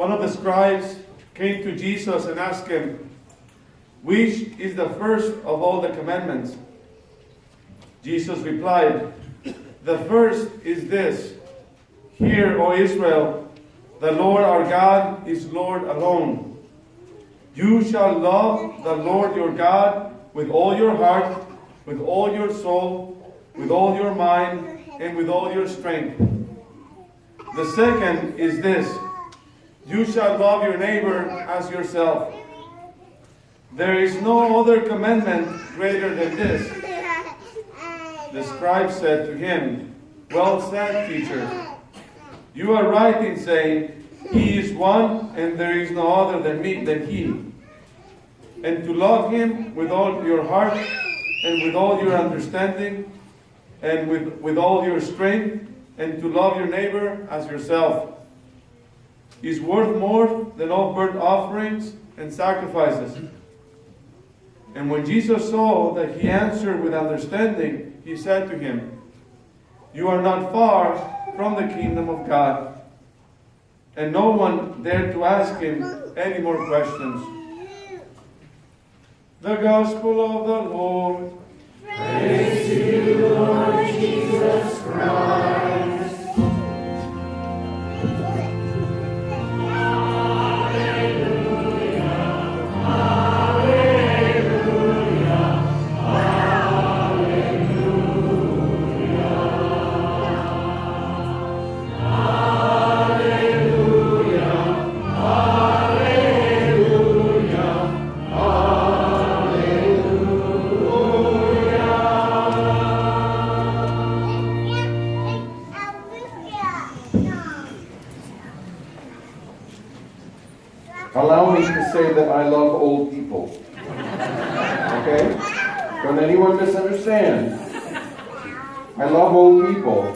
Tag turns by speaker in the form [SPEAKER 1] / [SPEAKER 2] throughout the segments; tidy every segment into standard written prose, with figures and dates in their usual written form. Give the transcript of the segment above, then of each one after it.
[SPEAKER 1] one of the scribes came to Jesus and asked him, "Which is the first of all the commandments?" Jesus replied, "The first is this, Hear, O Israel, the Lord our God is Lord alone. You shall love the Lord your God with all your heart, with all your soul, with all your mind, and with all your strength. The second is this, you shall love your neighbor as yourself. There is no other commandment greater than this." The scribe said to him, "Well said, teacher. You are right in saying, He is one and there is no other than He. And to love Him with all your heart and with all your understanding and with all your strength, and to love your neighbor as yourself is worth more than all burnt offerings and sacrifices." And when Jesus saw that he answered with understanding, he said to him, "You are not far from the kingdom of God." And no one dared to ask him any more questions. The Gospel of the Lord.
[SPEAKER 2] Praise to you, Lord Jesus Christ.
[SPEAKER 3] Allow me to say that I love old people. Okay? Don't anyone misunderstand. I love old people.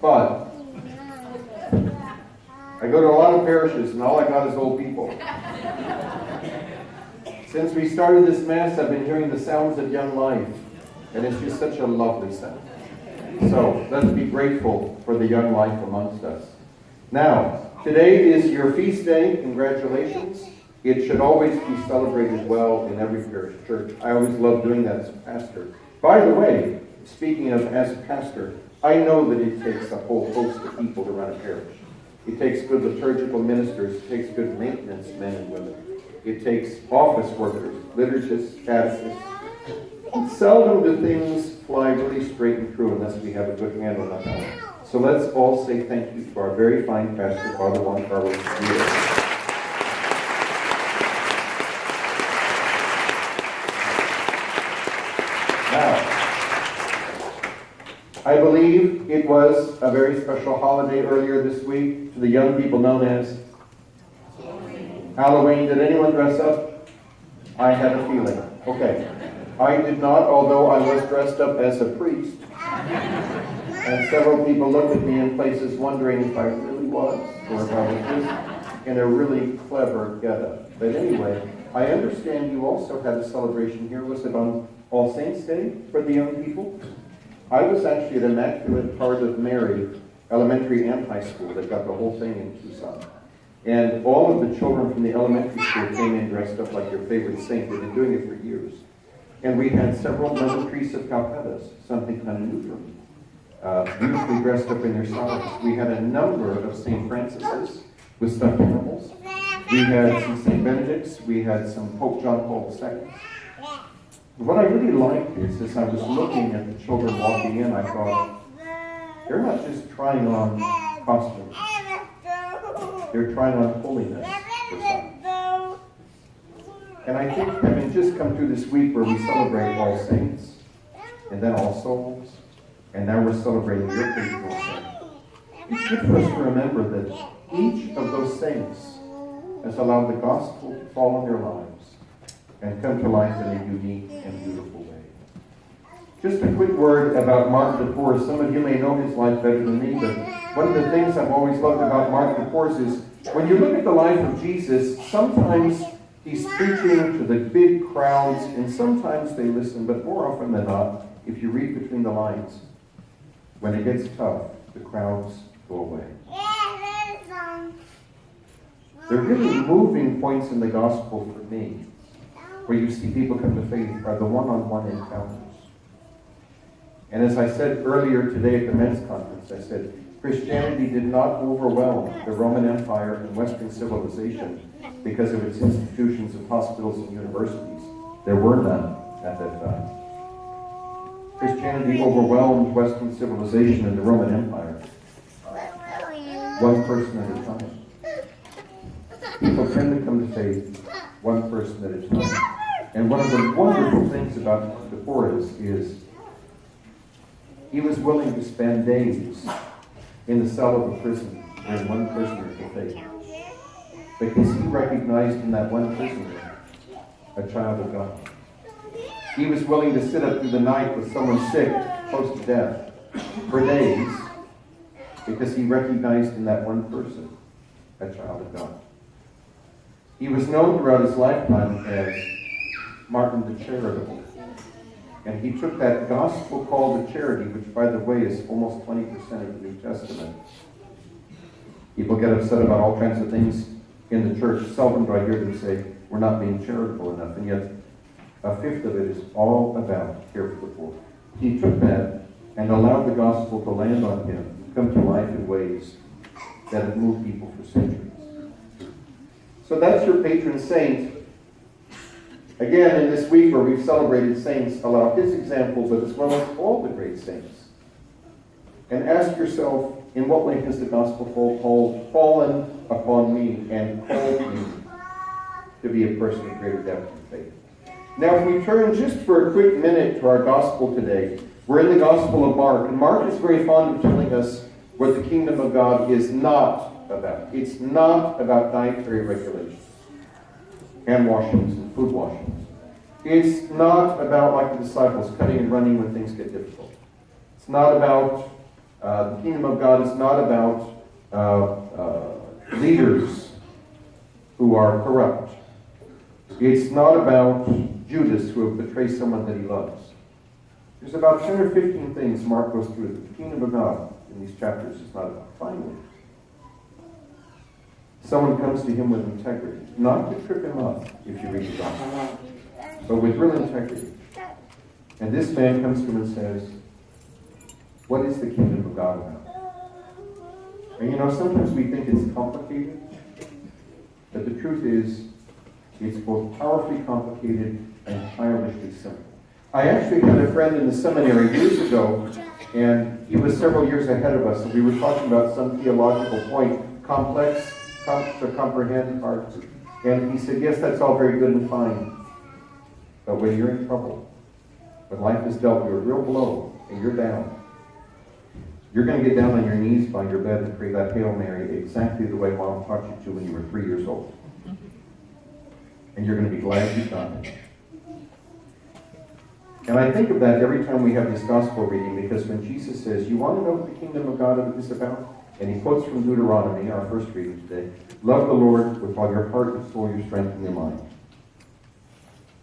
[SPEAKER 3] But I go to a lot of parishes and all I got is old people. Since we started this Mass, I've been hearing the sounds of young life. And it's just such a lovely sound. So let's be grateful for the young life amongst us. Now, today is your feast day. Congratulations. It should always be celebrated well in every parish church. I always love doing that as a pastor. By the way, speaking of as a pastor, I know that it takes a whole host of people to run a parish. It takes good liturgical ministers. It takes good maintenance men and women. It takes office workers, liturgists, catechists. And seldom do things fly really straight and true unless we have a good handle on that. So let's all say thank you to our very fine pastor, Father Juan Carlos. Now, I believe it was a very special holiday earlier this week to the young people known as Halloween. Did anyone dress up? I had a feeling. Okay. I did not, although I was dressed up as a priest. And several people looked at me in places wondering if I really was, or if I was just in a really clever getup. But anyway, I understand you also had a celebration here. Was it on All Saints' Day for the young people? I was actually at Immaculate Heart of Mary Elementary and High School. They got the whole thing in Tucson. And all of the children from the elementary school came in dressed up like their favorite saint. They've been doing it for years. And we had several Mother Teresa of Calcutta's, something kind of new for me. Beautifully dressed up in their socks. We had a number of St. Francis's with stuffed animals. We had some St. Benedict's. We had some Pope John Paul II. What I really liked is, as I was looking at the children walking in, I thought, they're not just trying on costumes. They're trying on holiness for some. And I think having just come through this week where we celebrate All Saints, and then All Souls, and now we're celebrating your faithful saint, it's good for us to remember that each of those saints has allowed the gospel to fall in their lives and come to life in a unique and beautiful way. Just a quick word about Mark de Porres. Some of you may know his life better than me, but one of the things I've always loved about Mark de Porres is when you look at the life of Jesus, sometimes he's preaching to the big crowds, and sometimes they listen, but more often than not, if you read between the lines, when it gets tough, the crowds go away. The really moving points in the gospel for me, where you see people come to faith, are the one-on-one encounters. And as I said earlier today at the men's conference, I said, Christianity did not overwhelm the Roman Empire and Western civilization because of its institutions of hospitals and universities. There were none at that time. Christianity overwhelmed Western civilization and the Roman Empire, one person at a time. People tend to come to faith one person at a time. And one of the wonderful things about De Porres is he was willing to spend days in the cell of a prison where one prisoner to faith, because he recognized in that one prisoner a child of God. He was willing to sit up through the night with someone sick, close to death, for days, because he recognized in that one person a child of God. He was known throughout his lifetime as Martin the Charitable. And he took that gospel call to charity, which, by the way, is almost 20% of the New Testament. People get upset about all kinds of things in the church. Seldom do I hear them say, we're not being charitable enough. And yet, a fifth of it is all about care for the poor. He took that and allowed the gospel to land on him, come to life in ways that have moved people for centuries. So that's your patron saint. Again, in this week where we've celebrated saints, allow his example, but as well as all the great saints. And ask yourself, in what way has the gospel fallen upon me and called me to be a person of greater depth and faith? Now, if we turn just for a quick minute to our gospel today, we're in the Gospel of Mark, and Mark is very fond of telling us what the kingdom of God is not about. It's not about dietary regulations, hand washings and food washings. It's not about, like the disciples, cutting and running when things get difficult. It's not about, the kingdom of God is not about leaders who are corrupt. It's not about Judas who will betray someone that he loves. There's about 10 or 15 things Mark goes through. The kingdom of God in these chapters is not about. Finally, someone comes to him with integrity. Not to trip him up, if you read the gospel, but with real integrity. And this man comes to him and says, what is the kingdom of God about? And you know, sometimes we think it's complicated, but the truth is, it's both powerfully complicated and childishly simple. I actually had a friend in the seminary years ago, and he was several years ahead of us, and we were talking about some theological point, complex, to comprehend, hard to. And he said, yes, that's all very good and fine, but when you're in trouble, when life has dealt you a real blow, and you're down, you're going to get down on your knees by your bed and pray that Hail Mary exactly the way Mom taught you to when you were 3 years old. And you're going to be glad you've done it. And I think of that every time we have this gospel reading, because when Jesus says, you want to know what the kingdom of God is about? And he quotes from Deuteronomy, our first reading today, love the Lord with all your heart, your soul, your strength, and your mind.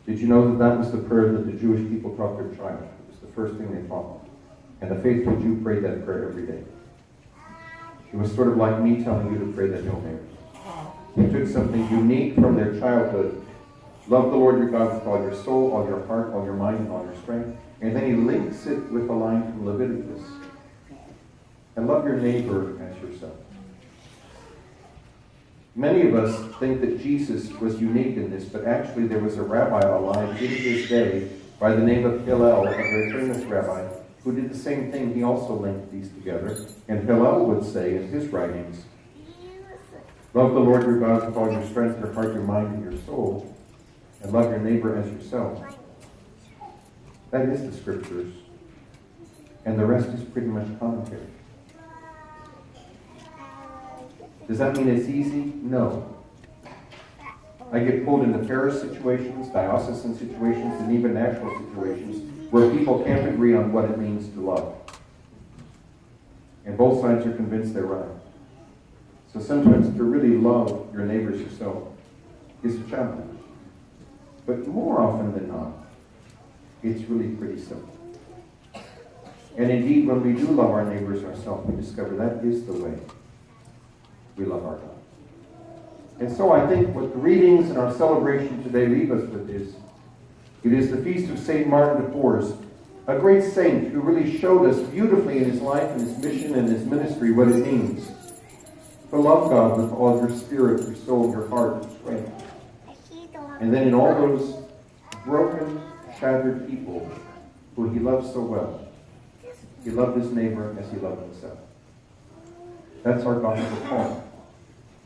[SPEAKER 3] Did you know that that was the prayer that the Jewish people taught their child? It was the first thing they taught them. And the faithful Jew prayed that prayer every day. It was sort of like me telling you to pray that Hail Mary. He took something unique from their childhood. Love the Lord your God with all your soul, all your heart, all your mind, and all your strength. And then he links it with a line from Leviticus. And love your neighbor as yourself. Many of us think that Jesus was unique in this, but actually there was a rabbi alive in his day by the name of Hillel, a very famous rabbi, who did the same thing. He also linked these together. And Hillel would say in his writings, love the Lord your God with all your strength, your heart, your mind, and your soul, and love your neighbor as yourself. That is the scriptures. And the rest is pretty much commentary. Does that mean it's easy? No. I get pulled into parish situations, diocesan situations, and even national situations where people can't agree on what it means to love. And both sides are convinced they're right. So sometimes to really love your neighbors yourself is a challenge. But more often than not, it's really pretty simple. And indeed, when we do love our neighbors ourselves, we discover that is the way we love our God. And so I think what the readings and our celebration today leave us with is, it is the feast of St. Martin de Porres, a great saint who really showed us beautifully in his life and his mission and his ministry what it means to love God with all your spirit, your soul, your heart, your strength. And then in all those broken, shattered people who he loved so well, he loved his neighbor as he loved himself. That's our gospel call.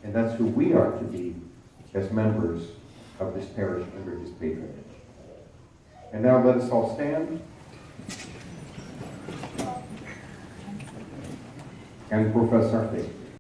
[SPEAKER 3] And that's who we are to be as members of this parish under his patronage. And now let us all stand and profess our faith.